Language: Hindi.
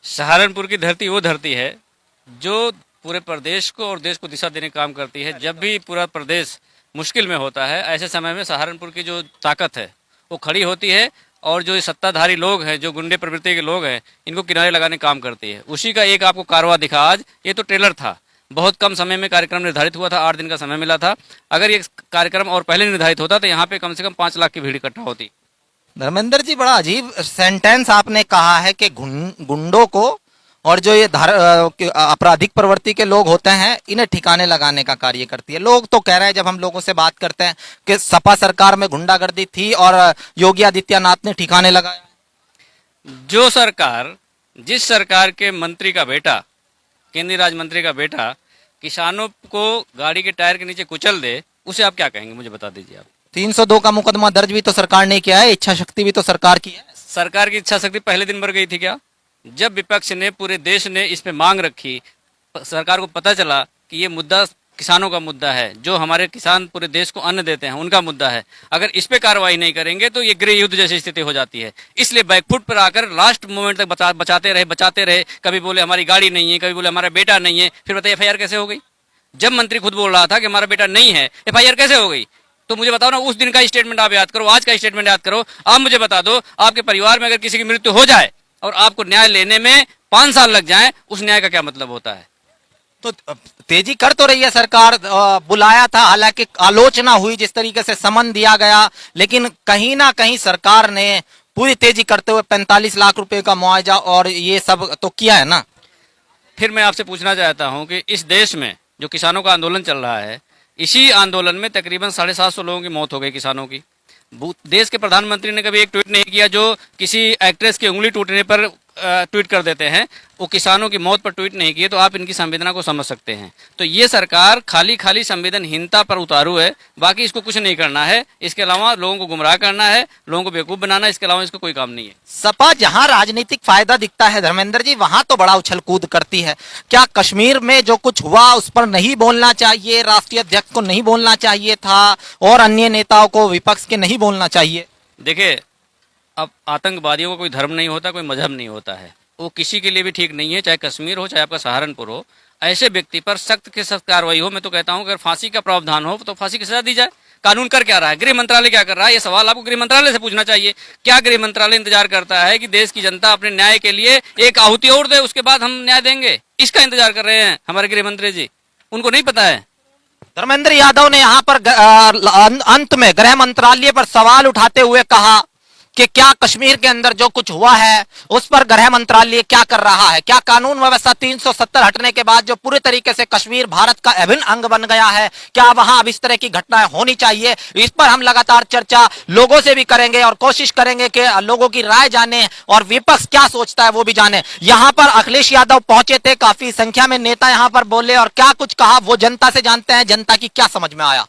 सहारनपुर की धरती वो धरती है जो पूरे प्रदेश को और देश को दिशा देने का काम करती है। जब भी पूरा प्रदेश मुश्किल में होता है, ऐसे समय में सहारनपुर की जो ताकत है वो खड़ी होती है और जो ये सत्ताधारी लोग हैं, जो गुंडे प्रवृत्ति के लोग हैं, इनको किनारे लगाने का काम करती है। उसी का एक आपको कारवा दिखा आज। ये तो ट्रेलर था, बहुत कम समय में कार्यक्रम निर्धारित हुआ था, 8 दिन का समय मिला था। अगर ये कार्यक्रम और पहले निर्धारित होता तो यहाँ पे कम से कम 5 लाख की भीड़ इकट्ठा होती। धर्मेंद्र जी, बड़ा अजीब सेंटेंस आपने कहा है कि गुंडों को और जो ये आपराधिक प्रवृत्ति के लोग होते हैं, इन्हें ठिकाने लगाने का कार्य करती है। लोग तो कह रहे हैं, जब हम लोगों से बात करते हैं, कि सपा सरकार में गुंडागर्दी थी और योगी आदित्यनाथ ने ठिकाने लगाया। जो सरकार, जिस सरकार के मंत्री का बेटा, केंद्रीय राज्य मंत्री का बेटा किसानों को गाड़ी के टायर के नीचे कुचल दे, उसे आप क्या कहेंगे, मुझे बता दीजिए आप। 302 का मुकदमा दर्ज भी तो सरकार ने किया है, इच्छा शक्ति भी तो सरकार की है। सरकार की इच्छा शक्ति पहले दिन मर गई थी क्या? जब विपक्ष ने, पूरे देश ने इस पे मांग रखी, सरकार को पता चला कि ये मुद्दा किसानों का मुद्दा है, जो हमारे किसान पूरे देश को अन्न देते हैं उनका मुद्दा है, अगर इस पे कार्रवाई नहीं करेंगे तो ये गृह युद्ध जैसी स्थिति हो जाती है। इसलिए बैकफुट पर आकर लास्ट मोमेंट तक बचाते रहे। कभी बोले हमारी गाड़ी नहीं है, कभी बोले हमारा बेटा नहीं है। फिर बताइए FIR कैसे हो गई? जब मंत्री खुद बोल रहा था कि हमारा बेटा नहीं है, FIR कैसे हो गई? तो मुझे बताओ ना, उस दिन का स्टेटमेंट आप याद करो, आज का स्टेटमेंट याद करो। आप मुझे बता दो, आपके परिवार में अगर किसी की मृत्यु हो जाए और आपको न्याय लेने में 5 साल लग जाए, उस न्याय का क्या मतलब होता है? तो तेजी कर तो रही है सरकार। बुलाया था, हालांकि आलोचना हुई, जिस तरीके से समन दिया गया, लेकिन कहीं ना कहीं सरकार ने पूरी तेजी करते हुए 45 लाख रुपए का मुआवजा और ये सब तो किया है ना। फिर मैं आपसे पूछना चाहता हूं कि इस देश में जो किसानों का आंदोलन चल रहा है, इसी आंदोलन में तकरीबन 750 लोगों की मौत हो गई किसानों की। देश के प्रधानमंत्री ने कभी एक ट्वीट नहीं किया। जो किसी एक्ट्रेस की उंगली टूटने पर ट्वीट कर देते हैं, वो किसानों की मौत पर ट्वीट नहीं किए, तो आप इनकी संवेदना को समझ सकते हैं। तो ये सरकार खाली संवेदनहीनता पर उतारू है, बाकी इसको कुछ नहीं करना है। इसके अलावा लोगों को गुमराह करना है, लोगों को बेवकूफ बनाना, इसके अलावा इसको कोई काम नहीं है। सपा जहां राजनीतिक फायदा दिखता है धर्मेंद्र जी, वहां तो बड़ा उछल कूद करती है। क्या कश्मीर में जो कुछ हुआ उस पर नहीं बोलना चाहिए? राष्ट्रीय अध्यक्ष को नहीं बोलना चाहिए था और अन्य नेताओं को, विपक्ष के, नहीं बोलना चाहिए? देखिए, अब आतंकवादियों का कोई धर्म नहीं होता, कोई मजहब नहीं होता है। वो किसी के लिए भी ठीक नहीं है, चाहे कश्मीर हो, चाहे आपका सहारनपुर हो। ऐसे व्यक्ति पर सख्त से सख्त कार्रवाई हो। मैं तो कहता हूं, अगर फांसी का प्रावधान हो तो फांसी की सजा दी जाए। कानून कर क्या रहा है? गृह मंत्रालय क्या कर रहा है? ये सवाल आपको गृह मंत्रालय से पूछना चाहिए। क्या गृह मंत्रालय इंतजार करता है कि देश की जनता अपने न्याय के लिए एक आहुति और दे, उसके बाद हम न्याय देंगे? इसका इंतजार कर रहे हैं हमारे गृह मंत्री जी। उनको नहीं पता है। धर्मेंद्र यादव ने यहाँ पर अंत में गृह मंत्रालय पर सवाल उठाते हुए कहा कि क्या कश्मीर के अंदर जो कुछ हुआ है उस पर गृह मंत्रालय क्या कर रहा है? क्या कानून व्यवस्था 370 हटने के बाद जो पूरी तरीके से कश्मीर भारत का अभिन्न अंग बन गया है, क्या वहां अब इस तरह की घटनाएं होनी चाहिए? इस पर हम लगातार चर्चा लोगों से भी करेंगे और कोशिश करेंगे कि लोगों की राय जाने और विपक्ष क्या सोचता है वो भी जाने। यहाँ पर अखिलेश यादव पहुंचे थे, काफी संख्या में नेता यहाँ पर बोले और क्या कुछ कहा वो जनता से जानते हैं, जनता की क्या समझ में आया।